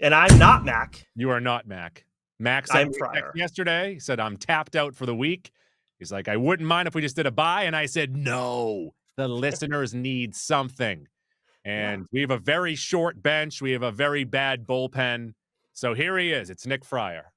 And I'm not Mac. You are not Mac. Mac sent I'm me a text Friar. yesterday. He said, I'm tapped out for the week. He's like, I wouldn't mind if we just did a buy. And I said, no, the listeners need something. Yeah. And we have a very short bench. We have a very bad bullpen. So here he is. It's Nick Friar.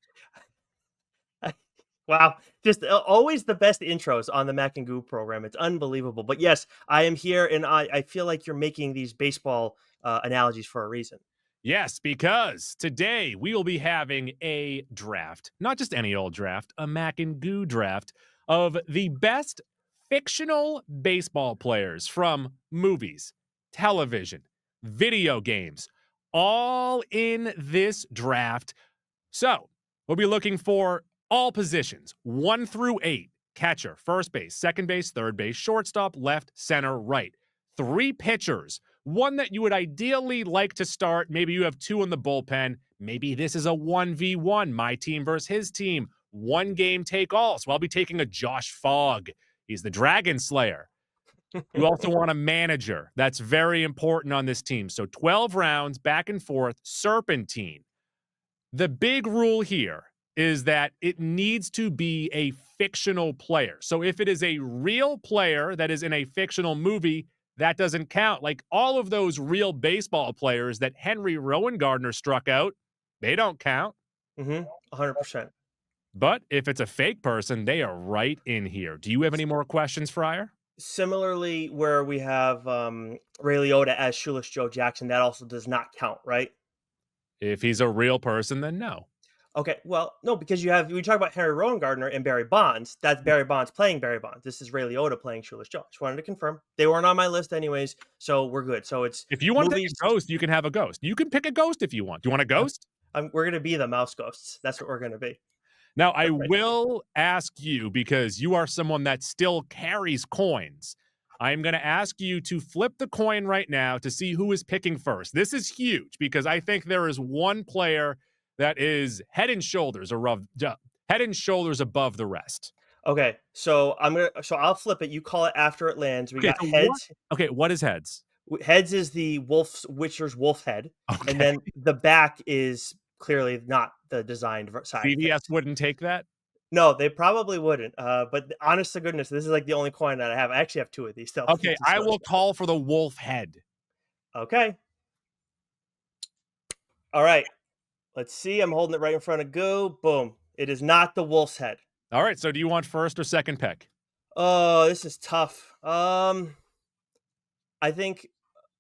Wow. Just always the best intros on the Mac and Goo program. It's unbelievable. But yes, I am here, and I feel like you're making these baseball analogies for a reason. Yes, because today we will be having a draft, not just any old draft, a Mac and Goo draft of the best fictional baseball players from movies, television, video games, all in this draft. So we'll be looking for all positions, 1 through 8, catcher, first base, second base, third base, shortstop, left, center, right. 3 pitchers, one that you would ideally like to start. Maybe you have 2 in the bullpen. Maybe this is a 1v1, my team versus his team. 1 game take all. So I'll be taking a Josh Fogg. He's the Dragon Slayer. You also want a manager. That's very important on this team. So 12 rounds, back and forth, serpentine. The big rule here is that it needs to be a fictional player. So if it is a real player that is in a fictional movie, that doesn't count. Like all of those real baseball players that Henry Rowan Gardner struck out, they don't count. 100%. But if it's a fake person, they are right in here. Do you have any more questions, Friar? Similarly, where we have Ray Liotta as Shoeless Joe Jackson, that also does not count, right? If he's a real person, then no. Okay, well, no, because we talk about Henry Rowan Gardner and Barry Bonds. That's Barry Bonds playing Barry Bonds. This is Ray Liotta playing Shoeless Joe. Just wanted to confirm. They weren't on my list anyways, so we're good. So it's If you want to take movies. a ghost, you can have a ghost. You can pick a ghost if you want. Do you want a ghost? We're gonna be the mouse ghosts. That's what we're gonna be. Now, I Perfect. will ask you, because you are someone that still carries coins, I'm going to ask you to flip the coin right now to see who is picking first. This is huge because I think there is one player that is head and shoulders above the rest. Okay, so I'll flip it. You call it after it lands. We Okay, got so what? heads. Okay, what is heads? Heads is the Witcher's wolf head, and Okay, then the back is clearly not the designed side CVS face. wouldn't take that. No, they probably wouldn't. But honest to goodness, this is like the only coin that I have. I actually have 2 of these still. Okay, I will call for the wolf head. Okay. All right. Let's see. I'm holding it right in front of Goo. Boom. It is not the wolf's head. All right, so do you want first or second pick? Oh, this is tough. I think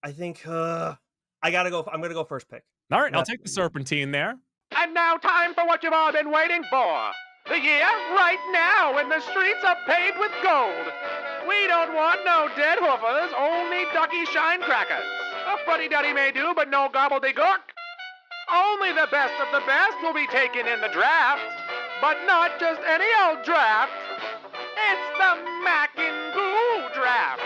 I gotta go. I'm gonna go first pick. All right, I'll take the serpentine there. And now time for what you've all been waiting for. The year right now when the streets are paved with gold. We don't want no dead hoofers, only ducky shine crackers. A fuddy-duddy may do, but no gobbledygook. Only the best of the best will be taken in the draft. But not just any old draft. It's the Mac and Goo draft.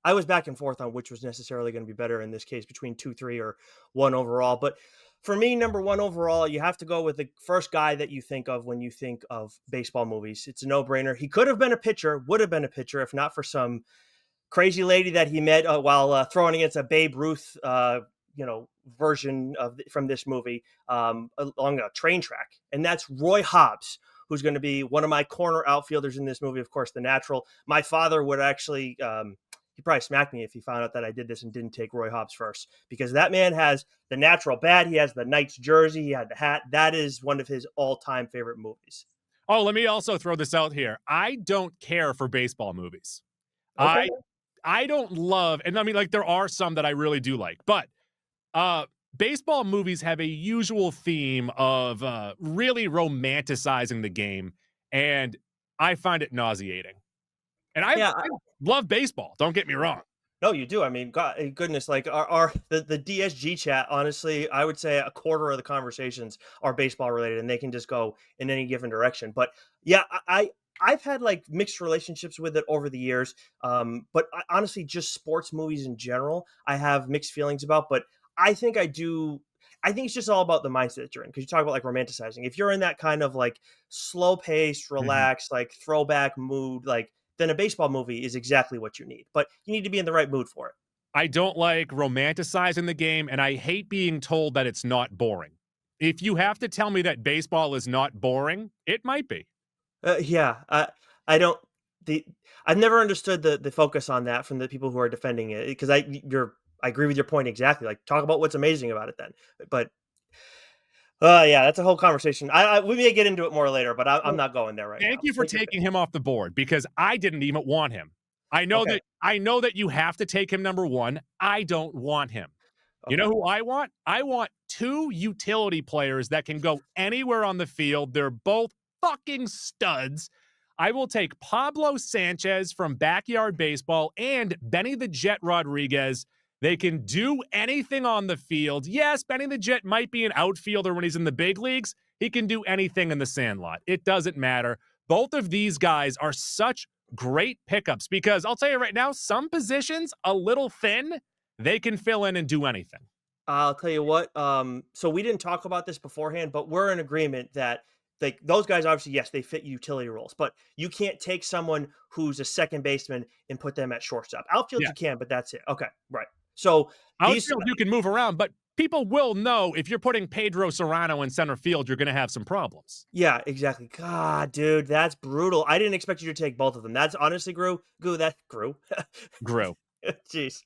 I was back and forth on which was necessarily going to be better in this case between 2, 3, or 1 overall. But for me, number 1 overall, you have to go with the first guy that you think of when you think of baseball movies. It's a no-brainer. He could have been a pitcher, would have been a pitcher, if not for some crazy lady that he met while throwing against a Babe Ruth, version from this movie along a train track. And that's Roy Hobbs, who's going to be one of my corner outfielders in this movie. Of course, the natural. My father would actually... he'd probably smack me if he found out that I did this and didn't take Roy Hobbs first, because that man has the natural bat. He has the Knights jersey. He had the hat. That is one of his all-time favorite movies. Oh, let me also throw this out here. I don't care for baseball movies. Okay. I don't love, and I mean, like, there are some that I really do like, but baseball movies have a usual theme of really romanticizing the game, and I find it nauseating. And I love baseball. Don't get me wrong. No, you do. I mean, goodness, like the DSG chat, honestly, I would say a quarter of the conversations are baseball related, and they can just go in any given direction. But yeah, I've had like mixed relationships with it over the years. But honestly, just sports movies in general, I have mixed feelings about. But I think I do. I think it's just all about the mindset that you're in, because you talk about like romanticizing. If you're in that kind of like slow paced, relaxed, like throwback mood, like, then a baseball movie is exactly what you need. But you need to be in the right mood for it. I don't like romanticizing the game, and I hate being told that it's not boring. If you have to tell me that baseball is not boring, it might be. Yeah, I don't the I've never understood the focus on that from the people who are defending it because I agree with your point exactly. Like, talk about what's amazing about it then. But yeah, that's a whole conversation. We may get into it more later, but I'm Well, not going there right thank now. you for Take your pick. taking him off the board because I didn't even want him. Okay, I know that you have to take him number 1. I don't want him. You know okay. who I want? I want 2 utility players that can go anywhere on the field. They're both fucking studs. I will take Pablo Sanchez from Backyard Baseball and Benny the Jet Rodriguez. They can do anything on the field. Yes, Benny the Jet might be an outfielder when he's in the big leagues. He can do anything in the sandlot. It doesn't matter. Both of these guys are such great pickups because I'll tell you right now, some positions a little thin, they can fill in and do anything. I'll tell you what. So we didn't talk about this beforehand, but we're in agreement that like those guys obviously, yes, they fit utility roles, but you can't take someone who's a second baseman and put them at shortstop. Outfield you Yes. can, but that's it. Okay, right. So these, Outfield, you can move around, but people will know if you're putting Pedro Serrano in center field, you're going to have some problems. yeah, exactly. God, dude, that's brutal. I didn't expect you to take both of them. That's honestly, that grew. Gru. Jeez,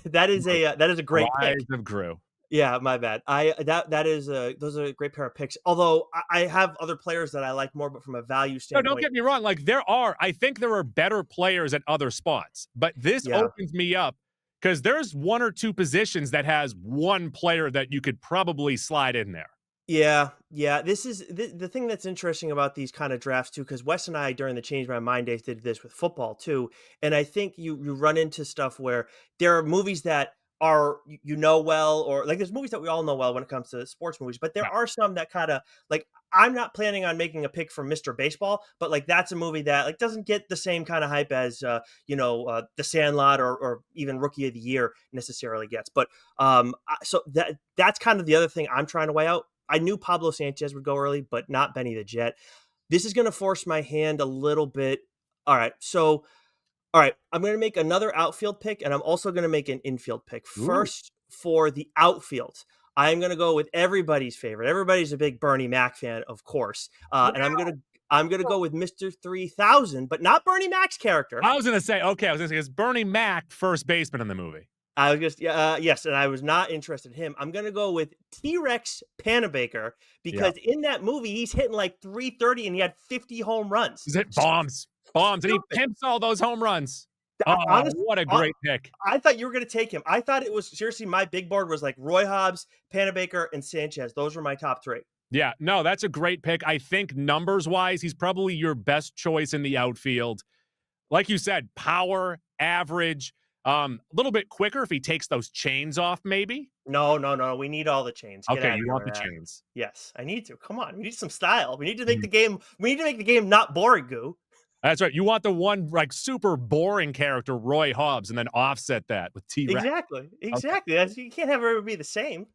that is a great pick. Rise of Gru. Yeah, my bad. That is those are a great pair of picks. Although I have other players that I like more, but from a value No, don't standpoint, get me wrong. Like, I think there are better players at other spots, but this yeah. opens me up because there's 1 or 2 positions that has 1 player that you could probably slide in there. Yeah, yeah. This is the thing that's interesting about these kind of drafts too, because Wes and I during the Change My Mind days did this with football too, and I think you run into stuff where there are movies that are you know well, or like there's movies that we all know well when it comes to sports movies, but there Yeah. are some that kind of like I'm not planning on making a pick for Mr. Baseball, but like that's a movie that like doesn't get the same kind of hype as The Sandlot or even Rookie of the Year necessarily gets. But so that's kind of the other thing I'm trying to weigh out. I knew Pablo Sanchez would go early, but not Benny the Jet. This is going to force my hand a little bit. All right. So, all right. I'm going to make another outfield pick, and I'm also going to make an infield pick. Ooh. First, for the outfield, I'm going to go with everybody's favorite. Everybody's a big Bernie Mac fan, of course. And I'm gonna go with Mr. 3000, but not Bernie Mac's character. I was going to say, okay, I was going to say, is Bernie Mac first baseman in the movie? I was just yes, and I was not interested in him. I'm gonna go with T-Rex Panabaker Yeah. because in that movie he's hitting like 330 and he had 50 home runs. Is it bombs? Bombs. And he Stupid. pimps all those home runs. Oh, Honestly, what a great pick. I thought you were gonna take him. I thought it was seriously my big board was like Roy Hobbs, Panabaker, and Sanchez. Those were my top three. Yeah, no, that's a great pick. I think numbers wise, he's probably your best choice in the outfield. Like you said, power, average, a little bit quicker if he takes those chains off, maybe. No, no, no. We need all the chains. Get Okay, out of you here want with the that. chains. Yes, I need to. Come on, we need some style. We need to make Mhm. the game. We need to make the game not boring. Goo. That's right. You want the one like super boring character, Roy Hobbs, and then offset that with T-Rex. Exactly. Okay. Exactly. You can't have everybody be the same.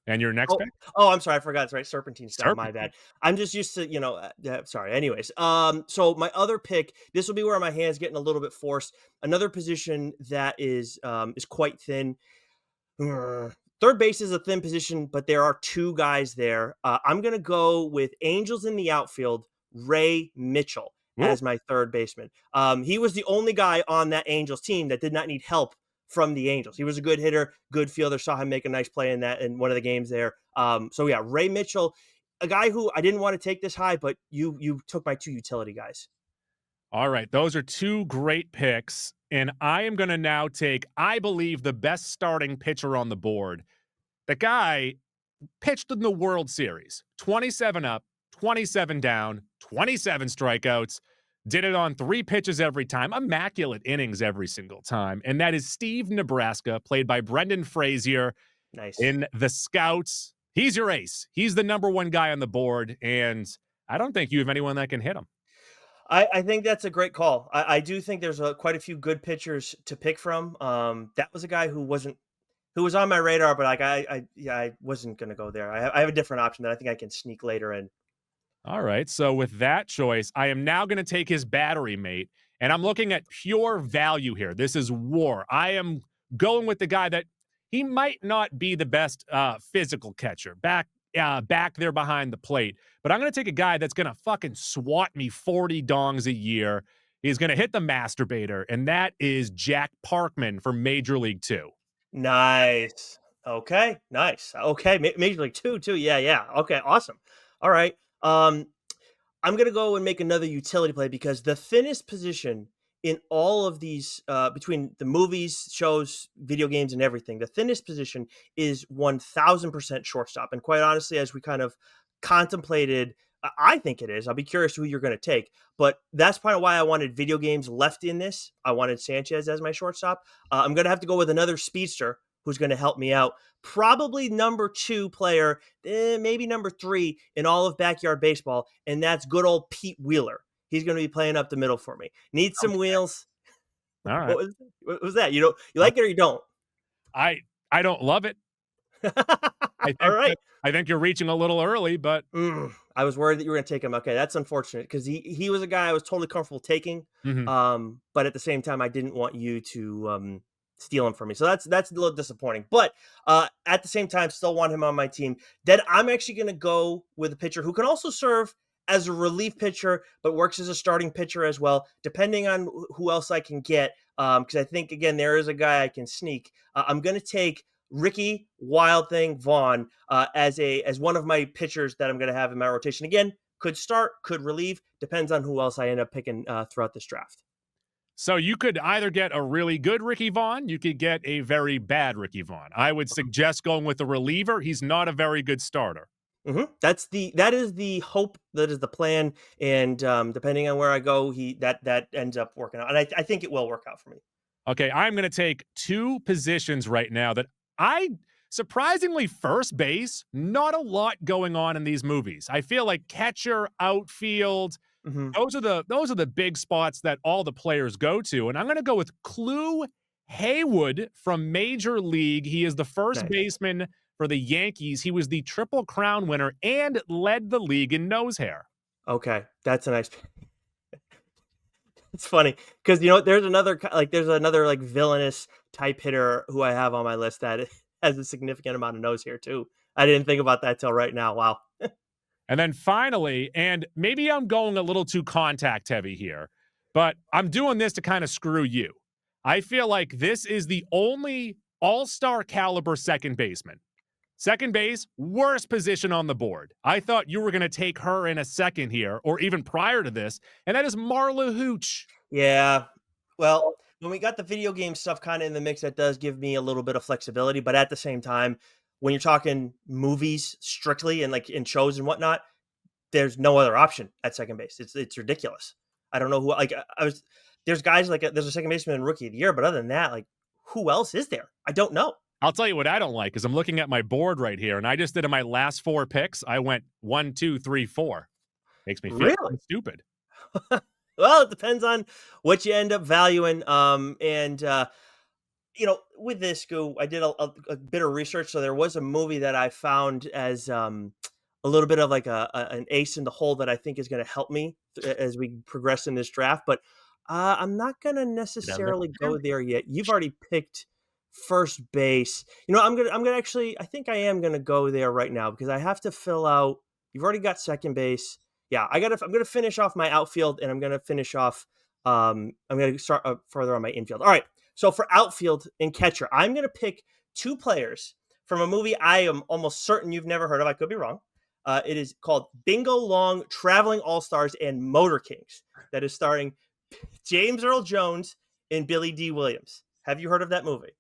And your next Oh, pick? oh, I'm sorry, I forgot. It's right, Serpentine style. My Serpentine. bad. I'm just used to, sorry. Anyways, so my other pick, this will be where my hand's getting a little bit forced. Another position that is quite thin. Third base is a thin position, but there are two guys there. I'm gonna go with Angels in the outfield, Ray Mitchell Ooh. as my third baseman. He was the only guy on that Angels team that did not need help from the Angels. He was a good hitter, good fielder. Saw him make a nice play in one of the games there. So yeah, Ray Mitchell, a guy who I didn't want to take this high, but you took my two utility guys. All right, those are 2 great picks. And I am going to now take, I believe, the best starting pitcher on the board. The guy pitched in the World Series 27 up, 27 down, 27 strikeouts, did it on 3 pitches every time, immaculate innings every single time. And that is Steve Nebraska, played by Brendan Frazier Nice. in The Scouts. He's your ace. He's the number 1 guy on the board. And I don't think you have anyone that can hit him. I think that's a great call. I do think there's quite a few good pitchers to pick from. That was a guy who was on my radar, but like I wasn't gonna go there. I have a different option that I think I can sneak later in. All right. So with that choice, I am now going to take his battery mate, and I'm looking at pure value here. This is war. I am going with the guy that he might not be the best physical catcher back there behind the plate, but I'm going to take a guy that's going to fucking swat me 40 dongs a year. He's going to hit the masturbator, and that is Jack Parkman from Major League Two. Nice. Okay, nice. Okay, Major League Two too. Yeah, yeah. Okay, awesome. All right. I'm gonna go and make another utility play because the thinnest position in all of these, between the movies, shows, video games, and everything, the thinnest position is 1000% shortstop. And quite honestly, as we kind of contemplated, I think it is. I'll be curious who you're going to take, but that's part of why I wanted video games left in this. I wanted Sanchez as my shortstop. I'm going to have to go with another speedster who's going to help me out. Probably number 2 player, maybe number 3 in all of backyard baseball, and that's good old Pete Wheeler. He's going to be playing up the middle for me. Need some wheels. All right. What was that? You like it or you don't? I don't love it. All right. I think you're reaching a little early, but I was worried that you were going to take him. Okay, that's unfortunate because he was a guy I was totally comfortable taking. But at the same time, I didn't want you to steal him from me. So that's a little disappointing. But at the same time, still want him on my team. Then I'm actually going to go with a pitcher who can also serve as a relief pitcher, but works as a starting pitcher as well, depending on who else I can get. Because I think, again, there is a guy I can sneak. I'm going to take Ricky Wild Thing Vaughn as one of my pitchers that I'm going to have in my rotation. Again, could start, could relieve, depends on who else I end up picking throughout this draft. So you could either get a really good Ricky Vaughn, you could get a very bad Ricky Vaughn. I would suggest going with a reliever. He's not a very good starter. That is the hope. That is the plan. And depending on where I go, that ends up working out. And I think it will work out for me. Okay, I'm going to take 2 positions right now that surprisingly, first base, not a lot going on in these movies. I feel like catcher, outfield, those are the big spots that all the players go to. And I'm going to go with Clu Haywood from Major League. He is the first baseman for the Yankees. He was the Triple Crown winner and led the league in nose hair. Okay, that's a nice. It's funny because there's another like villainous type hitter who I have on my list that has a significant amount of nose hair too. I didn't think about that till right now. Wow. And then finally, and maybe I'm going a little too contact heavy here, but I'm doing this to kind of screw you. I feel like this is the only all-star caliber second baseman. Second base, worst position on the board. I thought you were going to take her in a second here, or even prior to this, and that is Marla Hooch. Yeah. Well, when we got the video game stuff kind of in the mix, that does give me a little bit of flexibility. But at the same time, when you're talking movies strictly and like in shows and whatnot, there's no other option at second base. It's ridiculous. I don't know who, like there's guys like, there's a second baseman in Rookie of the Year, but other than that, like who else is there? I don't know. I'll tell you what I don't like is I'm looking at my board right here, and I just did in my last 4 picks. I went 1, 2, 3, 4. Makes me feel stupid. Well, it depends on what you end up valuing. With this, I did a bit of research. So there was a movie that I found as a little bit of like an ace in the hole that I think is going to help me as we progress in this draft. But I'm not going to necessarily go there yet. You've already picked first base. I'm gonna actually, I think I am gonna go there right now because I have to fill out. You've already got second base. Yeah, I'm gonna finish off my outfield, and I'm gonna finish off. I'm gonna start further on my infield. All right. So for outfield and catcher, I'm gonna pick 2 players from a movie I am almost certain you've never heard of. I could be wrong. It is called Bingo Long, Traveling All-Stars, and Motor Kings. That is starring James Earl Jones and Billy D. Williams. Have you heard of that movie?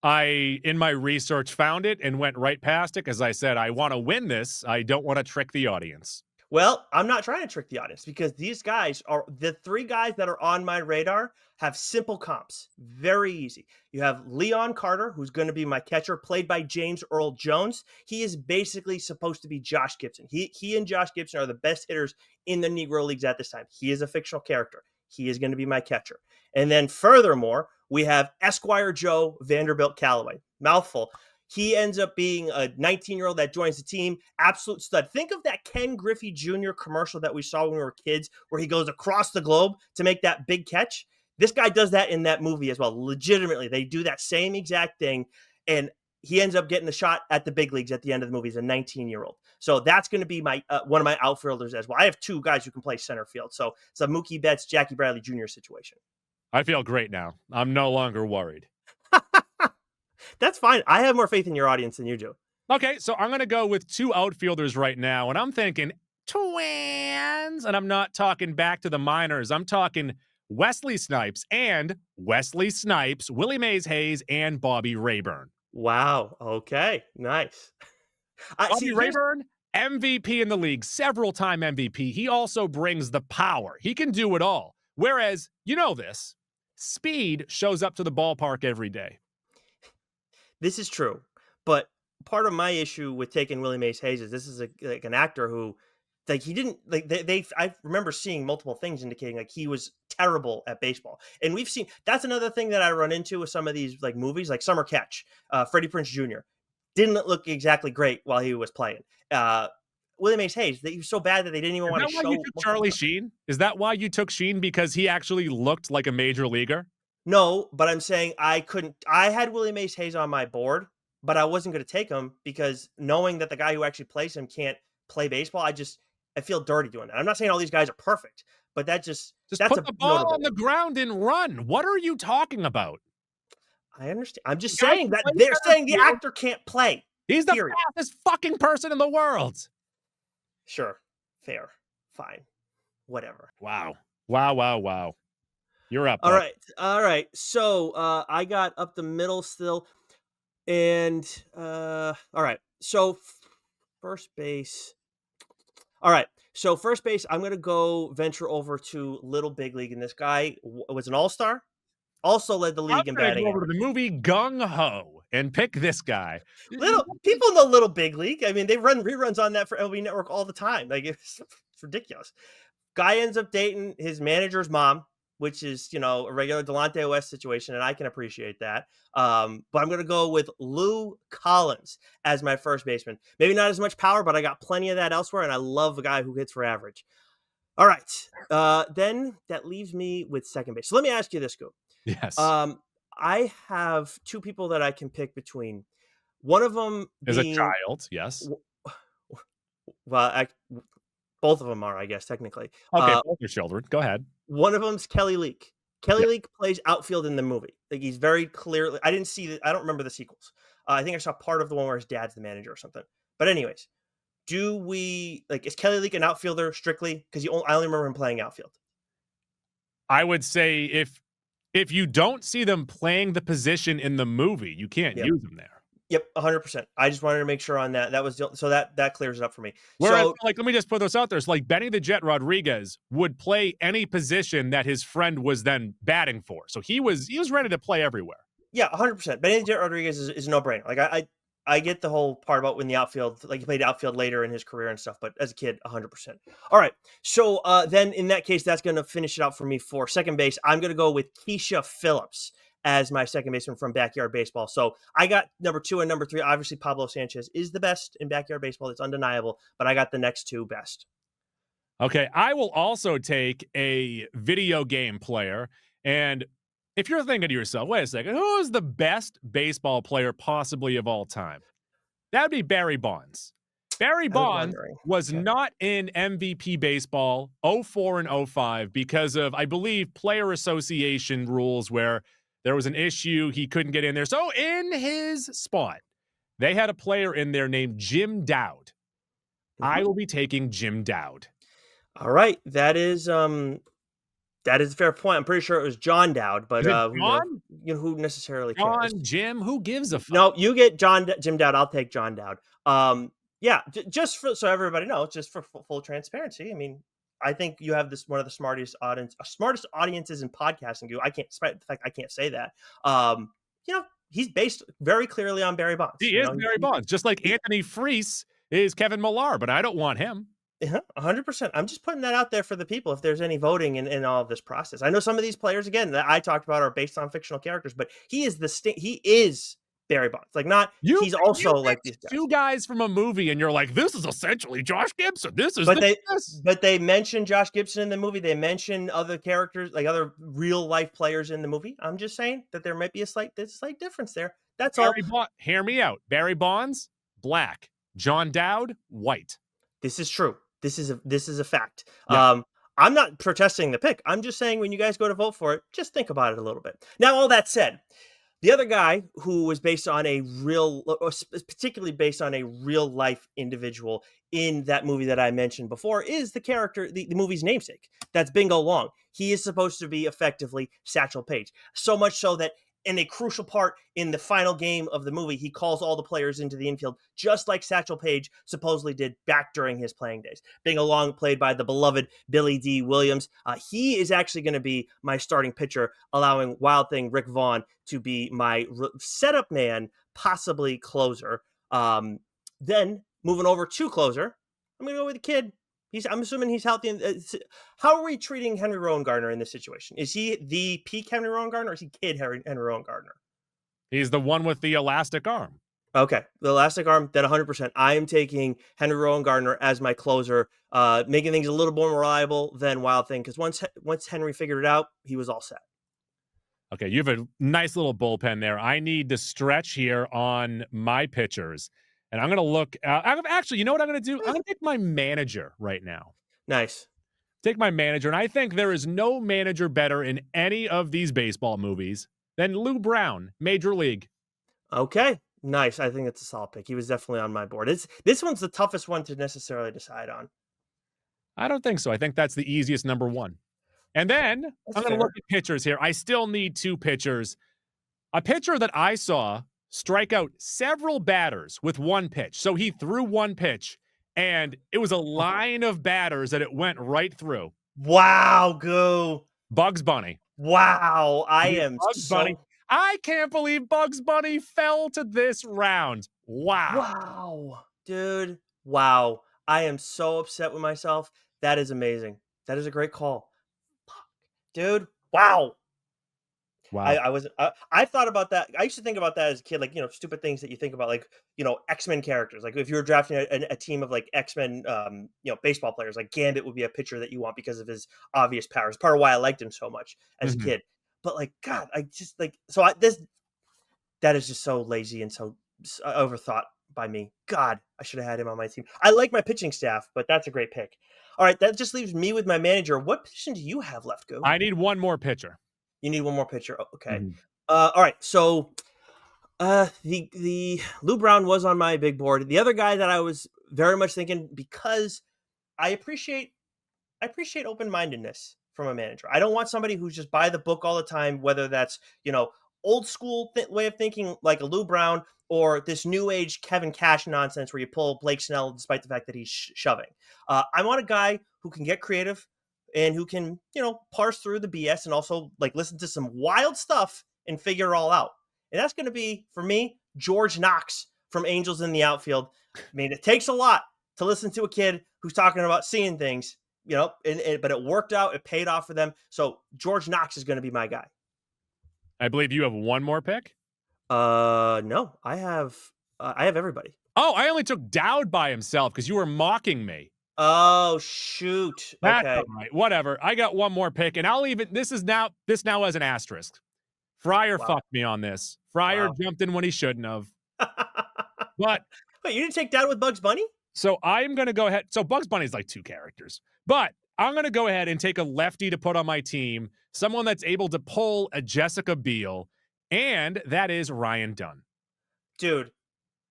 I, in my research, found it and went right past it because I said, I want to win this. I don't want to trick the audience. Well, I'm not trying to trick the audience because these guys are the 3 guys that are on my radar have simple comps. Very easy. You have Leon Carter, who's going to be my catcher, played by James Earl Jones. He is basically supposed to be Josh Gibson. He and Josh Gibson are the best hitters in the Negro Leagues at this time. He is a fictional character. He is going to be my catcher. And then furthermore, we have Esquire Joe Vanderbilt Callaway. Mouthful. He ends up being a 19-year-old that joins the team. Absolute stud. Think of that Ken Griffey Jr. commercial that we saw when we were kids where he goes across the globe to make that big catch. This guy does that in that movie as well. Legitimately, they do that same exact thing, and he ends up getting a shot at the big leagues at the end of the movie. He's a 19-year-old. So that's going to be my one of my outfielders as well. I have two guys who can play center field. So it's a Mookie Betts, Jackie Bradley Jr. situation. I feel great now. I'm no longer worried. That's fine. I have more faith in your audience than you do. Okay, so I'm going to go with two outfielders right now, and I'm thinking twins, and I'm not talking back to the minors. I'm talking Wesley Snipes, Willie Mays Hayes, and Bobby Rayburn. Wow. Okay. Nice. Bobby Rayburn, MVP in the league, several-time MVP. He also brings the power. He can do it all. Whereas, you know this, speed shows up to the ballpark every day. This is true, but part of my issue with taking Willie Mays Hayes is this is like an actor who, like, he didn't like they. I remember seeing multiple things indicating like he was terrible at baseball, and we've seen that's another thing that I run into with some of these like movies, like Summer Catch. Freddie Prinze Jr. didn't look exactly great while he was playing. Willie Mays Hayes, he was so bad that they didn't even want to show. You took Charlie Sheen? Is that why you took Sheen, because he actually looked like a major leaguer? No, but I'm saying I couldn't. I had Willie Mays Hayes on my board, but I wasn't going to take him because knowing that the guy who actually plays him can't play baseball, I feel dirty doing that. I'm not saying all these guys are perfect, but that's put the ball on the ground and run. What are you talking about? I understand. I'm just saying that they're saying the actor can't play. He's the fastest fucking person in the world. Sure. Fair. Fine. Whatever. Wow. You're up. All right. So I got up the middle still. And all right. So first base. All right. So first base, I'm going to go venture over to Little Big League. And this guy was an all-star. Also led the league in batting. Over to the movie Gung Ho and pick this guy. People know Little Big League. I mean, they run reruns on that for LB Network all the time. Like it's ridiculous. Guy ends up dating his manager's mom, which is, a regular Delonte West situation, and I can appreciate that. But I'm going to go with Lou Collins as my first baseman. Maybe not as much power, but I got plenty of that elsewhere, and I love a guy who hits for average. All right. Then that leaves me with second base. So let me ask you this, Scoop. Yes. I have two people that I can pick between. One of them is a child, yes. Well, both of them are, I guess, technically. Okay, both are children. Go ahead. One of them's Kelly Leak. Kelly Leak plays outfield in the movie. Like he's very clearly. I didn't see I don't remember the sequels. I think I saw part of the one where his dad's the manager or something. But anyways, is Kelly Leak an outfielder strictly? Because I only remember him playing outfield. I would say if you don't see them playing the position in the movie, you can't use them there. Yep, 100%. I just wanted to make sure on that. That was so that clears it up for me. Whereas, let me just put this out there. It's like Benny the Jet Rodriguez would play any position that his friend was then batting for. So he was ready to play everywhere. Yeah, 100%. Benny the Jet Rodriguez is a no-brainer. Like I get the whole part about when the outfield, like he played outfield later in his career and stuff, but as a kid, 100%. All right. So then in that case, that's going to finish it out for me for second base. I'm going to go with Keisha Phillips as my second baseman from Backyard Baseball. So I got number 2 and number 3. Obviously, Pablo Sanchez is the best in Backyard Baseball. It's undeniable, but I got the next 2 best. Okay. I will also take a video game player. And if you're thinking to yourself, wait a second, who is the best baseball player possibly of all time? That would be Barry Bonds. Barry Bonds was not in MVP baseball 04 and 05 because of, I believe, player association rules where there was an issue. He couldn't get in there. So in his spot, they had a player in there named Jim Dowd. I will be taking Jim Dowd. All right. That is a fair point. I'm pretty sure it was John Dowd, but who necessarily cares? Jim, who gives a fuck? No, you get Jim Dowd. I'll take John Dowd. Just so everybody knows, just for full transparency. I mean, I think you have one of the smartest audiences in podcasting. Despite the fact I can't say that. He's based very clearly on Barry Bonds. He is Barry Bonds, just like Anthony Freese is Kevin Millar, but I don't want him. 100%. I'm just putting that out there for the people if there's any voting in all of this process. I know some of these players, again, that I talked about are based on fictional characters, but he is Barry Bonds. Like, not You he's also you like these mixed guys. two guys from a movie, and you're like, this is essentially Josh Gibson. This is But they this. but they mention Josh Gibson in the movie. They mention other characters, like other real life players in the movie. I'm just saying that there might be there's a slight difference there. That's all. Hear me out. Barry Bonds, black. John Dowd, white. This is true. This is a fact. Yeah. I'm not protesting the pick. I'm just saying when you guys go to vote for it, just think about it a little bit. Now, all that said, the other guy who was based on a real, particularly based on a real life individual in that movie that I mentioned before, is the character, the movie's namesake. That's Bingo Long. He is supposed to be effectively Satchel Paige. So much so that in a crucial part in the final game of the movie, he calls all the players into the infield, just like Satchel Paige supposedly did back during his playing days. Bingo Long, played by the beloved Billy D. Williams. He is actually going to be my starting pitcher, allowing Wild Thing Rick Vaughn to be my setup man, possibly closer. Then moving over to closer, I'm going to go with the kid. I'm assuming he's healthy. How are we treating Henry Rowan Gardner in this situation? Is he the peak Henry Rowan Gardner, or is he kid Henry Rowan Gardner? He's the one with the elastic arm. Okay, the elastic arm, then 100%. I am taking Henry Rowan Gardner as my closer, making things a little more reliable than Wild Thing, because once Henry figured it out, he was all set. Okay, you have a nice little bullpen there. I need to stretch here on my pitchers. And I'm going to look. Actually, you know what I'm going to do? I'm going to take my manager right now. Nice. Take my manager. And I think there is no manager better in any of these baseball movies than Lou Brown, Major League. Okay, nice. I think it's a solid pick. He was definitely on my board. This one's the toughest one to necessarily decide on. I don't think so. I think that's the easiest number one. And then I'm going to look at pitchers here. I still need two pitchers. A pitcher that I saw strike out several batters with one pitch. So he threw one pitch, and it was a line of batters that it went right through. Wow, Goo. Bugs Bunny. Wow, Bunny. I can't believe Bugs Bunny fell to this round. Wow. Wow, dude. Wow. I am so upset with myself. That is amazing. That is a great call. Dude, wow. Wow. I thought about that. I used to think about that as a kid, like, stupid things that you think about, like, X-Men characters. Like, if you were drafting a team of like X-Men, baseball players, like Gambit would be a pitcher that you want because of his obvious powers. Part of why I liked him so much as a kid. But like, God, I just like, that is just so lazy and so overthought by me. God, I should have had him on my team. I like my pitching staff, but that's a great pick. All right, that just leaves me with my manager. What position do you have left, Go? I need one more pitcher. You need one more pitcher. Oh, okay. All right. So the Lou Brown was on my big board. The other guy that I was very much thinking, because I appreciate open-mindedness from a manager. I don't want somebody who's just by the book all the time, whether that's, old school way of thinking like a Lou Brown, or this new age Kevin Cash nonsense where you pull Blake Snell despite the fact that he's shoving. I want a guy who can get creative and who can, parse through the BS and also like listen to some wild stuff and figure it all out. And that's going to be, for me, George Knox from Angels in the Outfield. I mean, it takes a lot to listen to a kid who's talking about seeing things, but it worked out. It paid off for them. So George Knox is going to be my guy. I believe you have one more pick. No, I have everybody. Oh, I only took Dowd by himself because you were mocking me. Oh, shoot. That's okay. all right. Whatever. I got one more pick, and I'll even this now has an asterisk. Friar fucked me on this. Friar jumped in when he shouldn't have. But wait, you didn't take Dowd with Bugs Bunny? So I'm gonna go ahead. So Bugs Bunny's like two characters. But I'm gonna go ahead and take a lefty to put on my team, someone that's able to pull a Jessica Biel, and that is Ryan Dunn. Dude.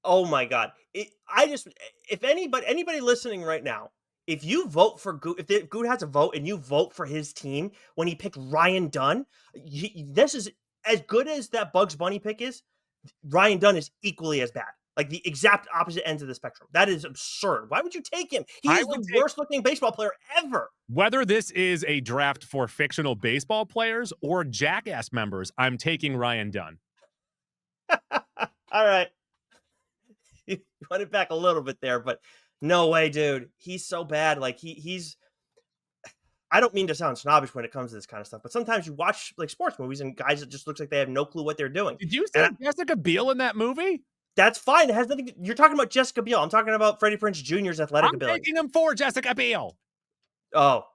Oh my God. If anybody listening right now, if you vote for Good, if Good has a vote and you vote for his team when he picked Ryan Dunn, this is as good as that Bugs Bunny pick is. Ryan Dunn is equally as bad. Like the exact opposite ends of the spectrum. That is absurd. Why would you take him? He is the worst looking baseball player ever. Whether this is a draft for fictional baseball players or Jackass members, I'm taking Ryan Dunn. All right. You went it back a little bit there, but no way, dude. He's so bad. Like he's I don't mean to sound snobbish when it comes to this kind of stuff, but sometimes you watch like sports movies and guys that just looks like they have no clue what they're doing. Did you And see Jessica Biel in that movie? that's fine. It has nothing. You're talking about Jessica Biel. I'm talking about Freddie Prinze Jr.'s athletic I'm ability. taking him for Jessica Biel. Oh,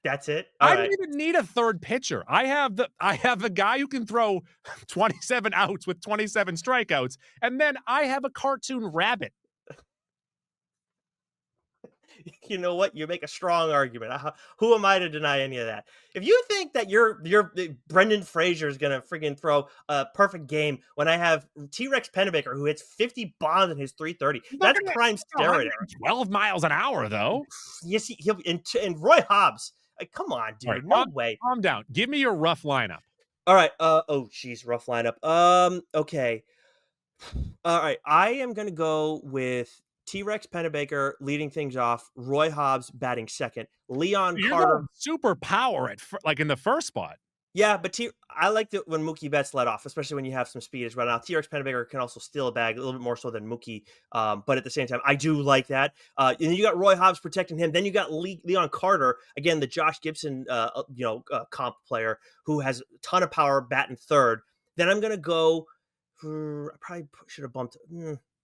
that's it. All I right. don't even need a third pitcher. I have a guy who can throw 27 outs with 27 strikeouts, and then I have a cartoon rabbit. You know what? You make a strong argument. Who am I to deny any of that? If you think that your Brendan Fraser is gonna freaking throw a perfect game when I have T-Rex Pennebaker who hits 50 bombs in his 330, He's not that's gonna prime throw steroid era. 112 miles an hour, though. Yes, he'll and Roy Hobbs. Like, come on, dude. All right, No way. calm down. Give me your rough lineup. All right. Oh, geez, rough lineup. Okay. All right. I am gonna go with T-Rex Pennebaker leading things off. Roy Hobbs batting second. Leon You're Carter. going super power like in the first spot. Yeah, but I liked it when Mookie Betts led off, especially when you have some speed as well. Now, T-Rex Pennebaker can also steal a bag a little bit more so than Mookie, but at the same time, I do like that. And then you got Roy Hobbs protecting him. Then you got Leon Carter, again, the Josh Gibson, comp player who has a ton of power, batting third. Then I'm going to go I probably should have bumped.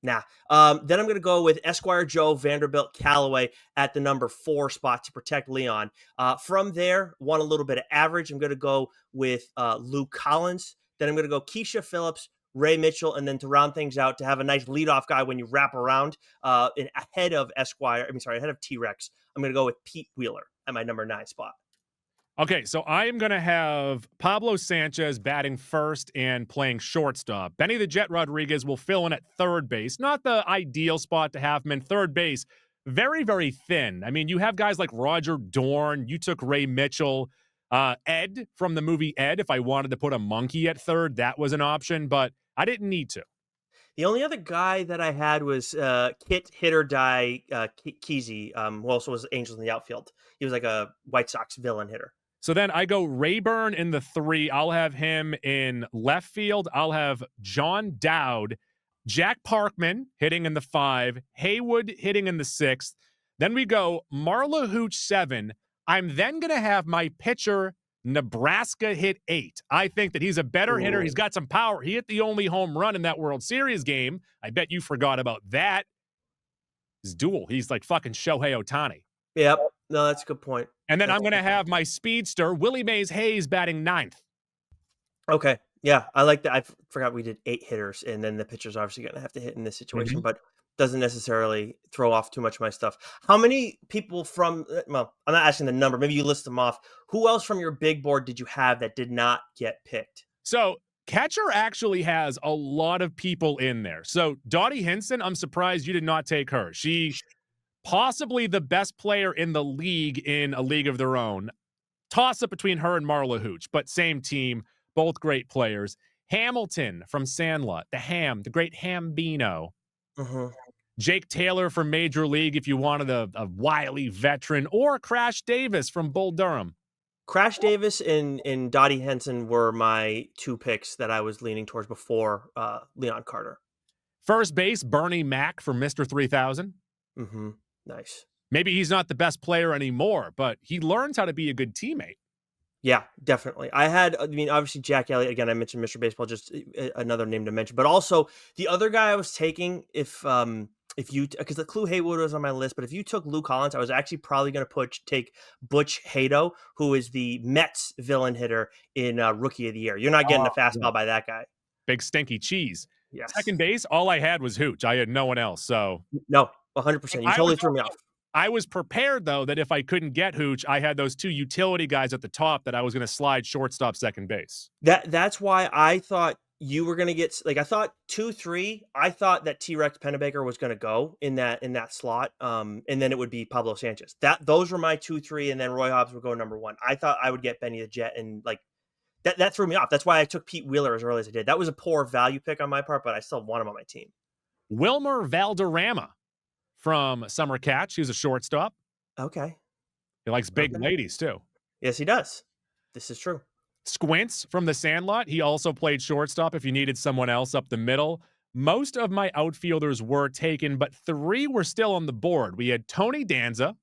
Nah. Then I'm going to go with Esquire Joe Vanderbilt Callaway at the number 4 spot to protect Leon. From there, want a little bit of average. I'm going to go with Luke Collins. Then I'm going to go Keisha Phillips, Ray Mitchell, and then to round things out, to have a nice leadoff guy when you wrap around ahead of ahead of T-Rex, I'm going to go with Pete Wheeler at my number 9 spot. Okay, so I am going to have Pablo Sanchez batting first and playing shortstop. Benny the Jet Rodriguez will fill in at third base. Not the ideal spot to have him in third base. Very, very thin. I mean, you have guys like Roger Dorn. You took Ray Mitchell. Ed from the movie Ed, if I wanted to put a monkey at third, that was an option, but I didn't need to. The only other guy that I had was Kit Hitter Die Kesey, who also was Angels in the outfield. He was like a White Sox villain hitter. So then I go Rayburn in the 3. I'll have him in left field. I'll have John Dowd, Jack Parkman hitting in the 5, Haywood hitting in the 6th. Then we go Marla Hooch 7. I'm then going to have my pitcher Nebraska hit 8. I think that he's a better hitter. He's got some power. He hit the only home run in that World Series game. I bet you forgot about that. His duel. He's like fucking Shohei Ohtani. Yep. No, that's a good point. And then I'm going to have my speedster, Willie Mays Hayes, batting 9th. Okay. Yeah, I like that. I forgot we did 8 hitters, and then the pitcher's obviously going to have to hit in this situation, but doesn't necessarily throw off too much of my stuff. How many people from, well, I'm not asking the number. Maybe you list them off. Who else from your big board did you have that did not get picked? So catcher actually has a lot of people in there. So Dottie Hinson, I'm surprised you did not take her. She possibly the best player in the league in a league of their own. Toss up between her and Marla Hooch, but same team, both great players. Hamilton from Sandlot, the great Hambino. Jake Taylor from Major League, if you wanted a wily veteran, or Crash Davis from Bull Durham. Crash Davis and Dottie Henson were my 2 picks that I was leaning towards before Leon Carter. First base, Bernie Mac from Mr. 3000. Nice. Maybe he's not the best player anymore, but he learns how to be a good teammate. Yeah, definitely. Obviously Jack Elliott, again, I mentioned Mr. Baseball, just another name to mention, but also the other guy I was taking, if you, because the Clue Haywood was on my list, but if you took Lou Collins, I was actually probably going to take Butch Hato, who is the Mets villain hitter in Rookie of the Year. You're not getting a fastball by that guy. Big stinky cheese. Yes. Second base, all I had was Hooch. I had no one else. So no, 100%. You totally threw me off. I was prepared, though, that if I couldn't get Hooch, I had those 2 utility guys at the top that I was going to slide shortstop, second base. That's why I thought you were going to get, like, I thought 2-3. I thought that T-Rex Pennebaker was going to go in that slot, and then it would be Pablo Sanchez. Those were my 2-3, and then Roy Hobbs would go number 1. I thought I would get Benny the Jet, and like that threw me off. That's why I took Pete Wheeler as early as I did. That was a poor value pick on my part, but I still want him on my team. Wilmer Valderrama from Summer Catch. He was a shortstop. Okay. He likes big ladies, too. Yes, he does. This is true. Squints from the Sandlot. He also played shortstop if you needed someone else up the middle. Most of my outfielders were taken, but 3 were still on the board. We had Tony Danza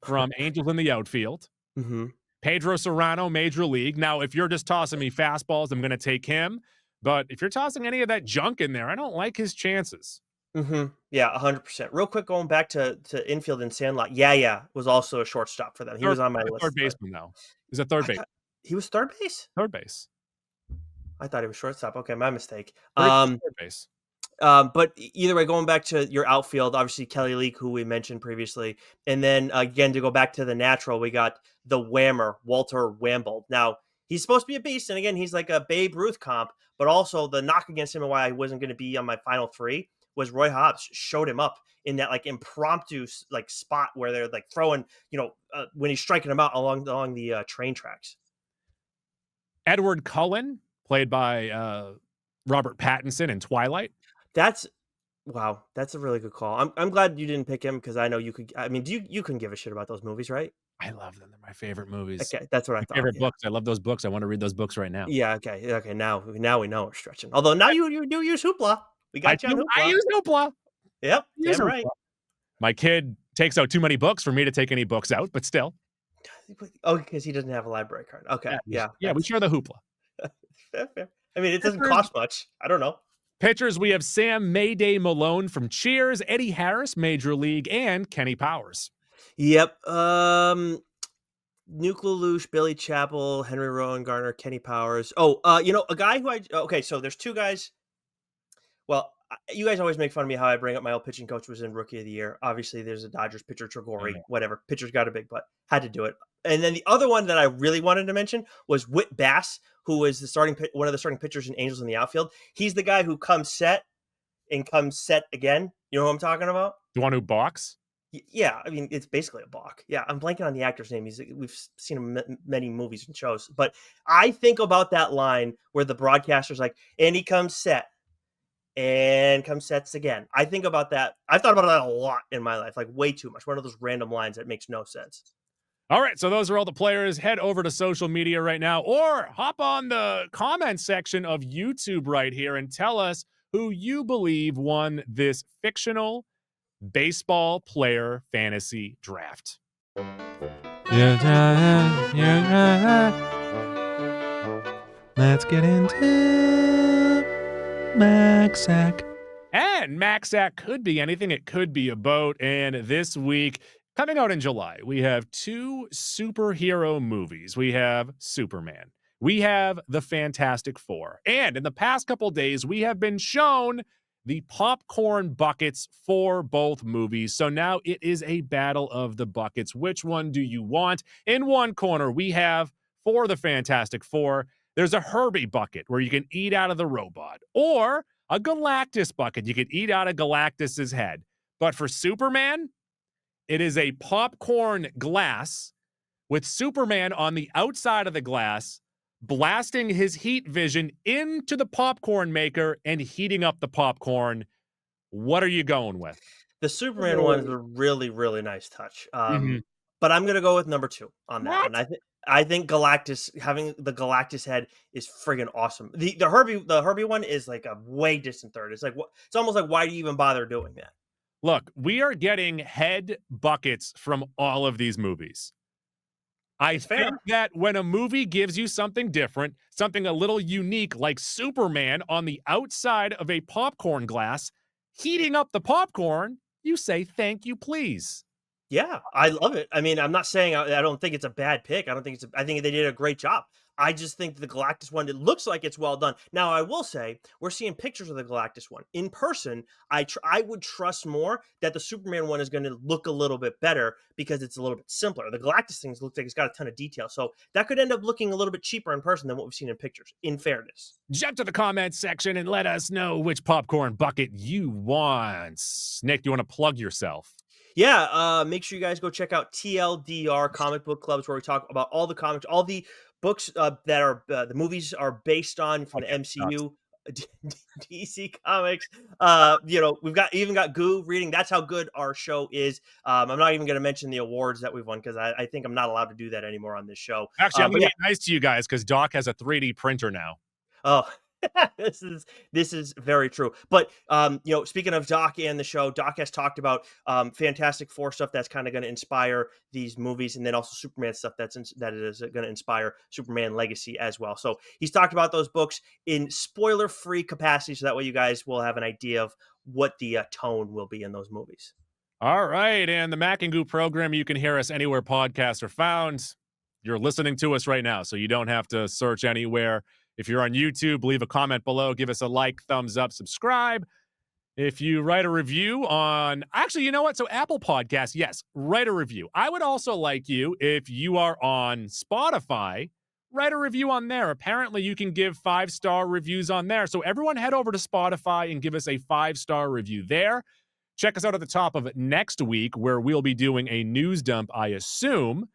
from Angels in the outfield. Mm-hmm. Pedro Serrano, Major League. Now, if you're just tossing me fastballs, I'm going to take him. But if you're tossing any of that junk in there, I don't like his chances. Mm-hmm. Yeah, 100%. Real quick, going back to infield and Sandlot. Yeah, yeah, was also a shortstop for them. He Third, was on my third list, but baseman, though. He's a third I base. thought he was third base. Third base. I thought he was shortstop. Okay, my mistake. Pretty sure third base. But either way, going back to your outfield, obviously Kelly Leak, who we mentioned previously, and then again to go back to the natural, we got the Whammer, Walter Wamble. Now he's supposed to be a beast, and again he's like a Babe Ruth comp, but also the knock against him and why I wasn't going to be on my final three was Roy Hobbs showed him up in that like impromptu like spot where they're like throwing, when he's striking him out along the train tracks. Edward Cullen, played by Robert Pattinson in Twilight. That's Wow, that's a really good call. I'm glad you didn't pick him because I know you could. I mean, you couldn't give a shit about those movies, right? I love them. They're my favorite movies. Okay, that's what I My thought. favorite Yeah, books. I love those books. I want to read those books right now. yeah. Okay, okay. Now we know we're stretching. Although now you do use Hoopla. We got you on I Hoopla. use Hoopla. Yep, Use damn right. Hoopla. My kid takes out too many books for me to take any books out, but still. Oh, because he doesn't have a library card. Okay, yeah, We share the Hoopla. fair, fair. I mean, it doesn't Pitchers, cost much. I don't know. pitchers, we have Sam Mayday Malone from Cheers, Eddie Harris, Major League, and Kenny Powers. Yep. Nuke Lelouch, Billy Chappell, Henry Rowan Garner, Kenny Powers. Oh, a guy who okay, so there's two guys. Well, you guys always make fun of me how I bring up my old pitching coach was in Rookie of the Year. Obviously, there's a Dodgers pitcher, Tregori, whatever. Pitcher's got a big butt. Had to do it. And then the other one that I really wanted to mention was Whit Bass, who was one of the starting pitchers in Angels in the outfield. He's the guy who comes set and comes set again. You know what I'm talking about? The one who balks? Yeah, I mean, it's basically a balk. Yeah, I'm blanking on the actor's name. We've seen him in many movies and shows. But I think about that line where the broadcaster's like, and he comes set. And comes sets again. I think about that. I've thought about that a lot in my life, like way too much. One of those random lines that makes no sense. All right, so those are all the players. Head over to social media right now or hop on the comment section of YouTube right here and tell us who you believe won this fictional baseball player fantasy draft. Let's get into Maxac. And Maxac could be anything. It could be a boat. And this week, coming out in July, we have two superhero movies. We have Superman. We have the Fantastic Four. And in the past couple days, we have been shown the popcorn buckets for both movies. So now it is a battle of the buckets. Which one do you want? In one corner, we have, for the Fantastic Four, there's a Herbie bucket where you can eat out of the robot, or a Galactus bucket. You can eat out of Galactus's head. But for Superman, it is a popcorn glass with Superman on the outside of the glass, blasting his heat vision into the popcorn maker and heating up the popcorn. What are you going with? The Superman one is a really, really nice touch. Mhm. But I'm gonna go with number 2 on that What? one. I think Galactus, having the Galactus head, is friggin' awesome. The Herbie one is like a way distant third. It's like it's almost like, why do you even bother doing that? Look, we are getting head buckets from all of these movies. I It's think fair. that when a movie gives you something different, something a little unique, like Superman on the outside of a popcorn glass, heating up the popcorn, you say, thank you, please. Yeah, I love it. I mean, I'm not saying I don't think it's a bad pick. I think they did a great job. I just think the Galactus one, it looks like it's well done. Now, I will say, we're seeing pictures of the Galactus one in person. I would trust more that the Superman one is going to look a little bit better because it's a little bit simpler. The Galactus things looks like it's got a ton of detail, so that could end up looking a little bit cheaper in person than what we've seen in pictures. In fairness, Jump to the comments section and let us know which popcorn bucket you want. Nick, do you want to plug yourself? yeah. Make sure you guys go check out TLDR Comic Book Clubs, where we talk about all the comics, all the books that are the movies are based on from the MCU, DC Comics. We've even got Goo reading. That's how good our show is. I'm not even going to mention the awards that we've won because I think I'm not allowed to do that anymore on this show. Actually, I'm going But to be nice to you guys because Doc has a 3D printer now. oh, This is very true. But speaking of Doc and the show, Doc has talked about Fantastic Four stuff that's kind of going to inspire these movies, and then also Superman stuff that is going to inspire Superman Legacy as well. So he's talked about those books in spoiler-free capacity, so that way you guys will have an idea of what the tone will be in those movies. All right, and the Mac and Goo program, you can hear us anywhere podcasts are found. You're listening to us right now, so you don't have to search anywhere. If you're on YouTube, leave a comment below, give us a like, thumbs up, subscribe. If you write a review on, actually, you know what? So Apple Podcasts, yes, write a review. I would also like you, if you are on Spotify, write a review on there. Apparently, you can give 5-star reviews on there. So everyone head over to Spotify and give us a 5-star review there. Check us out at the top of next week, where we'll be doing a news dump, I assume.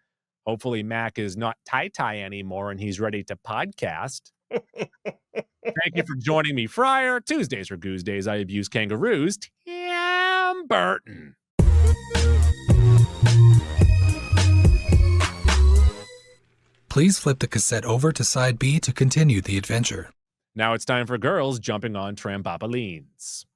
Hopefully, Mac is not tie-tie anymore and he's ready to podcast. Thank you for joining me, Friar. Tuesdays are Goose Days. I abuse kangaroos. Tim Burton. Please flip the cassette over to side B to continue the adventure. Now it's time for girls jumping on trampolines.